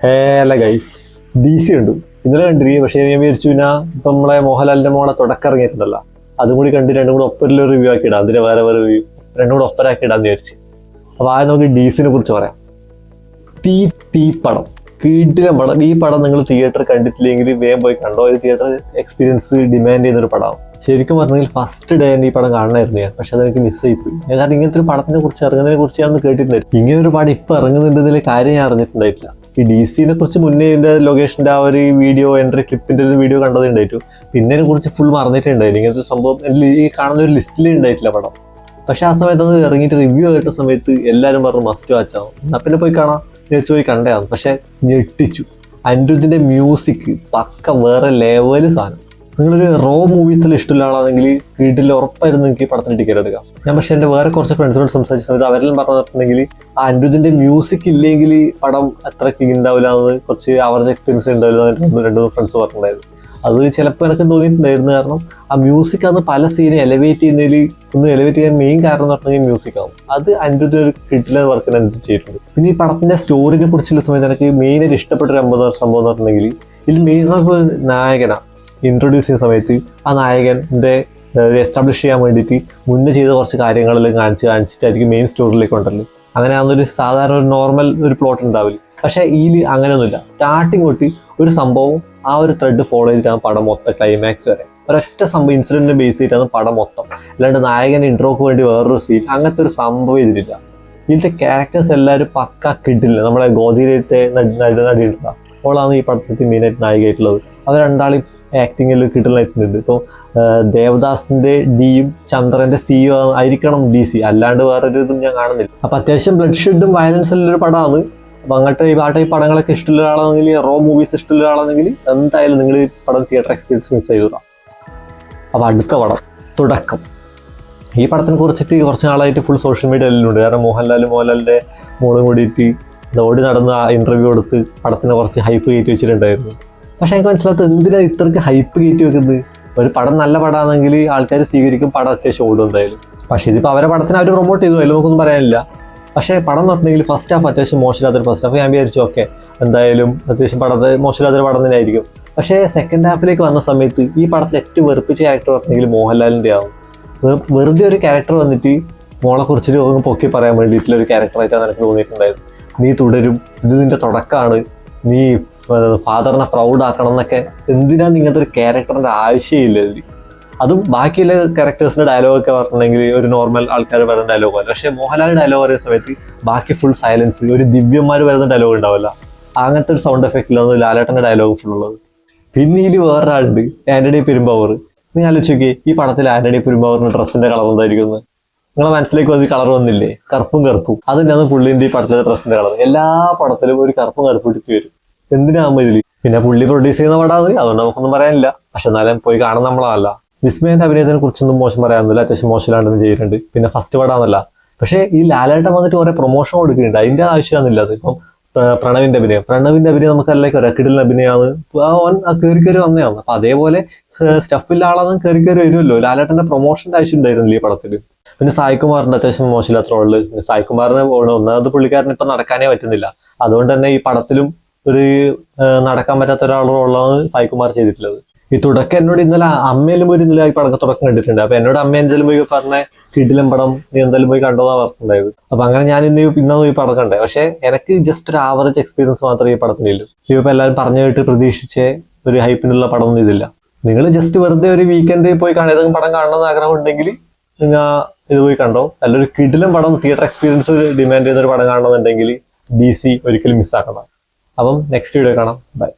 ഹേല guys, DC ഉണ്ട് ഇന്നലെ കണ്ടിരിക്കും. പക്ഷേ ഞാൻ വിചാരിച്ചു പിന്നെ ഇപ്പം നമ്മളെ മോഹൻലാലിന്റെ മോളെ തുടക്കം ഇറങ്ങിയിട്ടുണ്ടല്ലോ, അതും കൂടി കണ്ട് രണ്ടും കൂടെ ഒപ്പരൊരു റിവ്യൂ ആക്കി ഇടാം. അതിന്റെ വേറെ റിവ്യൂ രണ്ടും കൂടെ ഒപ്പരാക്കി ഇടാന്ന് വിചാരിച്ചു. അപ്പൊ ആദ്യം നമുക്ക് DCനെ കുറിച്ച് പറയാം. തീ പടം, കിടിലൻ പടം. ഈ പടം നിങ്ങൾ തിയേറ്റർ കണ്ടിട്ടില്ലെങ്കിൽ വേഗം പോയി കണ്ടോ. ഒരു തിയേറ്റർ എക്സ്പീരിയൻസ് ഡിമാൻഡ് ചെയ്യുന്നൊരു പടമാണ്. ശരിക്കും പറഞ്ഞെങ്കിൽ ഫസ്റ്റ് ഡേ തന്നെ ഈ പടം കാണണമായിരുന്നു ഞാൻ, പക്ഷെ അതെനിക്ക് മിസ്സായി പോയി. കാരണം ഇങ്ങനത്തെ ഒരു പടത്തിനെ കുറിച്ച് ഇറങ്ങുന്നതിനെ കുറിച്ച് ഞാൻ കേട്ടിട്ടുണ്ടായിരുന്നു. ഇങ്ങനെ ഒരു പടം ഇപ്പം ഇറങ്ങുന്നുണ്ടെന്നതിൽ കാര്യം ഞാൻ അറിഞ്ഞിട്ടുണ്ടായിട്ടില്ല. ഈ DCനെ കുറിച്ച് മുന്നേ ഇതിൻ്റെ ലൊക്കേഷൻ്റെ ആ ഒരു വീഡിയോ എൻട്രി ക്ലിപ്പിൻ്റെ ഒരു വീഡിയോ കണ്ടതുണ്ടായിട്ടു. പിന്നെ ഇതിനെ കുറിച്ച് ഫുൾ മറന്നിട്ടുണ്ടായിരുന്നു. ഇങ്ങനത്തെ ഒരു സംഭവം ഈ കാണുന്ന ഒരു ലിസ്റ്റിലേ ഉണ്ടായിട്ടില്ല പടം. പക്ഷെ ആ സമയത്ത് അത് ഇറങ്ങിയിട്ട് റിവ്യൂ കേട്ട സമയത്ത് എല്ലാവരും പറഞ്ഞു മസ്റ്റ് വാച്ച് ആവും. എന്നാൽ പിന്നെ പോയി കാണാം വിചാരിച്ച് പോയി കണ്ടതാണ്. പക്ഷെ ഞെട്ടിച്ചു. അനിരുദ്ധിൻ്റെ മ്യൂസിക് പക്ക വേറെ ലെവല് സാധനം. നിങ്ങളൊരു റോ മൂവീസിൽ ഇഷ്ടമുള്ള ആളാണെങ്കിൽ വീട്ടിൽ ഉറപ്പായിരുന്നു നിങ്ങൾക്ക് ഈ പടത്തിന് ടിക്കറ്റ് എടുക്കാം. ഞാൻ പക്ഷേ എൻ്റെ വേറെ കുറച്ച് ഫ്രണ്ട്സിനോട് സംസാരിച്ച സമയത്ത് അവരെല്ലാം പറഞ്ഞിട്ടുണ്ടെങ്കിൽ ആ അനിരുദ്ധിൻ്റെ മ്യൂസിക് ഇല്ലെങ്കിൽ പടം അത്രയ്ക്ക് ഉണ്ടാവില്ല എന്ന്, കുറച്ച് അവരുടെ എക്സ്പീരിയൻസ് ഉണ്ടാവില്ല എന്ന് രണ്ട് ഫ്രണ്ട്സ് പറഞ്ഞിട്ടുണ്ടായിരുന്നു. അത് ചിലപ്പോൾ എനിക്ക് തോന്നിയിട്ടുണ്ടായിരുന്നു. കാരണം ആ മ്യൂസിക് ആണ് പല സീനെ എലവേറ്റ് ചെയ്യുന്നതിൽ എലവേറ്റ് ചെയ്യാൻ മെയിൻ കാരണം എന്ന് പറഞ്ഞാൽ മ്യൂസിക് ആവും. അത് അനിരുദ്ധ ഒരു കിട്ടില്ല വർക്കിന് അനിരുദ്ധ ചെയ്തിട്ടുണ്ട്. പിന്നെ ഈ പടത്തിന്റെ സ്റ്റോറിനെ കുറിച്ചുള്ള സമയത്ത് എനിക്ക് മെയിനായിട്ട് ഇഷ്ടപ്പെട്ട ഒരു സംഭവം എന്ന് പറഞ്ഞിട്ടുണ്ടെങ്കിൽ ഇതിൽ മെയിൻ നായകനാണ് ഇൻട്രൊഡ്യൂസ് ചെയ്യുന്ന സമയത്ത് ആ നായകൻ്റെ എസ്റ്റാബ്ലിഷ് ചെയ്യാൻ വേണ്ടിയിട്ട് മുന്നേ ചെയ്ത കുറച്ച് കാര്യങ്ങളെല്ലാം കാണിച്ചിട്ടായിരിക്കും മെയിൻ സ്റ്റോറിയിലേക്ക് കൊണ്ടല്ലോ. അങ്ങനെ അതൊരു സാധാരണ ഒരു നോർമൽ ഒരു പ്ലോട്ട് ഉണ്ടാവില്ല. പക്ഷേ ഇതിൽ അങ്ങനെയൊന്നുമില്ല. സ്റ്റാർട്ടിങ് തൊട്ട് ഒരു സംഭവം ആ ഒരു ത്രെഡ് ഫോളോ ചെയ്തിട്ടാണ് പടം മൊത്തം ക്ലൈമാക്സ് വരെ. ഒരൊറ്റ സംഭവം ഇൻസിഡന്റിനെ ബേസ് ചെയ്തിട്ടാണ് പടം മൊത്തം. അല്ലാണ്ട് നായകൻ ഇൻട്രോക്ക് വേണ്ടി വേറൊരു സീൻ അങ്ങനത്തെ ഒരു സംഭവം ഇതിലില്ല. ഇതിലത്തെ ക്യാരക്ടേഴ്സ് എല്ലാവരും പക്ക കിട്ടില്ല. നമ്മളെ ഗോതിയിലത്തെ നടിയിട്ടില്ല അവളാണ് ഈ പടത്തിൽ മെയിനായിട്ട് നായികയായിട്ടുള്ളത്. അവർ രണ്ടാളും ആക്ടിങ്ങിൽ കിട്ടലായിട്ടുണ്ട്. ഇപ്പോൾ ദേവദാസിന്റെ ഡിയും ചന്ദ്രന്റെ സിയും ആയിരിക്കണം DC, അല്ലാണ്ട് വേറൊരു ഇതും ഞാൻ കാണുന്നില്ല. അപ്പം അത്യാവശ്യം ബ്ലഡ് ഷെഡും വയലൻസും ഉള്ളൊരു പടമാണ്. അപ്പം അങ്ങോട്ട് ഈ പടങ്ങളൊക്കെ ഇഷ്ടമുള്ള ഒരാളാണെങ്കിൽ, റോ മൂവീസ് ഇഷ്ടമുള്ള ഒരാളാണെങ്കിൽ എന്തായാലും നിങ്ങൾ ഈ പടം തിയേറ്റർ എക്സ്പീരിയൻസ് മിസ് ചെയ്തതാണ്. അപ്പം അടുത്ത പടം തുടക്കം. ഈ പടത്തിനെ കുറിച്ചിട്ട് കുറച്ച് നാളായിട്ട് ഫുൾ സോഷ്യൽ മീഡിയ എല്ലാം ഉണ്ട്. കാരണം മോഹൻലാലിൻ്റെ മോളും കൂടിയിട്ട് ഓടി നടന്ന് ആ ഇൻ്റർവ്യൂ കൊടുത്ത് പടത്തിനെ കുറച്ച് ഹൈപ്പ് കയറ്റി വെച്ചിട്ടുണ്ടായിരുന്നു. പക്ഷെ എനിക്ക് മനസ്സിലാത്ത എന്തിനാണ് ഇത്രയ്ക്ക് ഹൈപ്പ് കയറ്റി വെക്കുന്നത്? ഒരു പടം നല്ല പടമാണെങ്കിൽ ആൾക്കാർ സ്വീകരിക്കും, പടം അത്യാവശ്യം ഓടും എന്തായാലും. പക്ഷേ ഇതിപ്പോൾ അവരെ പടത്തിന് അവർ പ്രൊമോട്ട് ചെയ്തു, അതിൽ നമുക്കൊന്നും പറയാനില്ല. പക്ഷേ പടം നടന്നെങ്കിൽ ഫസ്റ്റ് ഹാഫ് അത്യാവശ്യം മോശമില്ലാത്തൊരു ഫസ്റ്റ് ഹാഫ്. ഞാൻ വിചാരിച്ചു ഓക്കെ എന്തായാലും അത്യാവശ്യം മോശമില്ലാത്തൊരു പടം തന്നെ ആയിരിക്കും. പക്ഷേ സെക്കൻഡ് ഹാഫിലേക്ക് വന്ന സമയത്ത് ഈ പടത്തിൽ ഏറ്റവും വെറുപ്പിച്ച ക്യാരക്ടർ പറഞ്ഞെങ്കിൽ മോഹൻലാലിൻ്റെ ആവും. വെറുതെ ഒരു ക്യാരക്ടർ വന്നിട്ട് മോളെ കുറിച്ചിട്ട് ഒന്ന് പൊക്കി പറയാൻ വേണ്ടിയിട്ടുള്ള ഒരു ക്യാരക്ടറായിട്ടാണ് എനിക്ക് തോന്നിയിട്ടുണ്ടായിരുന്നു. നീ തുടരും, ഇത് നിന്റെ തുടക്കമാണ്, നീ ഫാദറിനെ പ്രൗഡ് ആക്കണം എന്നൊക്കെ. എന്തിനാണ് ഇങ്ങനത്തെ ഒരു ക്യാരക്ടറിൻ്റെ ആവശ്യമില്ല ഇതിൽ. അതും ബാക്കിയുള്ള ക്യാരക്ടേഴ്സിൻ്റെ ഡയലോഗൊക്കെ പറഞ്ഞിട്ടുണ്ടെങ്കിൽ ഒരു നോർമൽ ആൾക്കാർ പറയുന്ന ഡയലോഗ് അല്ല. പക്ഷേ മോഹൻലാൽ ഡയലോഗ് പറയുന്ന സമയത്ത് ബാക്കി ഫുൾ സൈലൻസ്, ഒരു ദിവ്യന്മാർ വരുന്ന ഡയലോഗ് ഉണ്ടാവില്ല. അങ്ങനത്തെ ഒരു സൗണ്ട് എഫക്റ്റ് ഇല്ലാന്ന് ലാലേട്ടൻ്റെ ഡയലോഗ് ഫുൾ ഉള്ളത്. പിന്നെ ഇതിൽ വേറൊരാളുണ്ട്, ആന്റണി പെരുമ്പാവൂർ. നിങ്ങൾ ആലോചിച്ച് നോക്കിയേ, ഈ പടത്തിൽ ആന്റണി പെരുമ്പാവൂറിൻ്റെ ഡ്രസ്സിൻ്റെ കളർ എന്തായിരിക്കുന്നത്? നിങ്ങളെ മനസ്സിലേക്ക് വന്ന് കളർ വന്നില്ലേ? കറുപ്പും അത് തന്നെയാണ് പുള്ളിൻ്റെ ഈ പടത്തിലെ ഡ്രസ്സിൻ്റെ കളർ. എല്ലാ പടത്തിലും ഒരു കറുപ്പും ഇട്ടിട്ട് വരും. എന്തിനാകുമ്പോൾ ഇതിൽ? പിന്നെ പുള്ളി പ്രൊഡ്യൂസ് ചെയ്യുന്ന പടമാണ്, അതുകൊണ്ട് നമുക്കൊന്നും പറയാനില്ല. പക്ഷെ എന്നാലും പോയി കാണുന്ന നമ്മളല്ല. വിസ്മയന്റെ അഭിനയത്തിനെ കുറിച്ചൊന്നും മോശം പറയാനൊന്നുമില്ല, അത്യാവശ്യം മോശമില്ലാണ്ടെന്ന് ചെയ്തിട്ടുണ്ട്. പിന്നെ ഫസ്റ്റ് പടമാണല്ല. പക്ഷേ ഈ ലാലേട്ടൻ വന്നിട്ട് കുറെ പ്രൊമോഷൻ കൊടുക്കുന്നുണ്ട്, അതിന്റെ ആവശ്യമൊന്നുമില്ല. അത് ഇപ്പം പ്രണവിന്റെ അഭിനയം നമുക്ക് അല്ലെങ്കിൽ ഒരക്കിടലിന് അഭിനയമാണ്. ഓൻ കയറി വന്നതാണ്. അപ്പൊ അതേപോലെ സ്റ്റഫില്ല ആളാന്ന് കയറി വരുമല്ലോ. ലാലേട്ടന്റെ പ്രൊമോഷന്റെ ആവശ്യം ഉണ്ടായിരുന്നില്ല ഈ പടത്തിൽ. പിന്നെ സായികുമാറിന്റെ അത്യാവശ്യം മോശമില്ലാത്ത റോളില്. സായികുമാറിനെ ഒന്നാമത് പുള്ളിക്കാരന് ഇപ്പൊ നടക്കാനേ പറ്റുന്നില്ല. അതുകൊണ്ട് തന്നെ ഈ പടത്തിലും ഒരു നടക്കാൻ പറ്റാത്ത ഒരാളുടെ റോളാണ് സായികുമാർ ചെയ്തിട്ടുള്ളത്. ഈ തുടക്കം എന്നോട് ഇന്നലെ അമ്മയിലും പോയി ഇന്നലെ ഈ പടക്കം തുടക്കം കണ്ടിട്ടുണ്ട്. അപ്പൊ എന്നോട് അമ്മ എന്തെങ്കിലും പോയി പറഞ്ഞ കിടിലൻ പടം നീ എന്തായാലും പോയി കണ്ടോന്നാ പറഞ്ഞിട്ടുണ്ടായത്. അപ്പൊ അങ്ങനെ ഞാൻ ഇന്നും ഈ പടം കണ്ടേ. പക്ഷെ എനിക്ക് ജസ്റ്റ് ഒരു ആവറേജ് എക്സ്പീരിയൻസ് മാത്രമേ ഈ പടത്തിനുള്ളൂ. ഇപ്പൊ എല്ലാവരും പറഞ്ഞു കേട്ട് പ്രതീക്ഷിച്ച ഒരു ഹൈപ്പിനുള്ള പടമൊന്നും ഇതില്ല. നിങ്ങൾ ജസ്റ്റ് വെറുതെ ഒരു വീക്കെൻഡ് പോയി ഏതെങ്കിലും പടം കാണണമെന്ന് ആഗ്രഹം ഉണ്ടെങ്കിൽ നിങ്ങൾ ഇത് പോയി കണ്ടോ. അല്ലൊരു കിടിലൻ പടം തിയേറ്റർ എക്സ്പീരിയൻസ് ഡിമാൻഡ് ചെയ്യുന്ന ഒരു പടം കാണണമെന്നുണ്ടെങ്കിൽ DC ഒരിക്കലും മിസ്സാക്കണം. അപ്പം നെക്സ്റ്റ് വീഡിയോ കാണാം. ബൈ.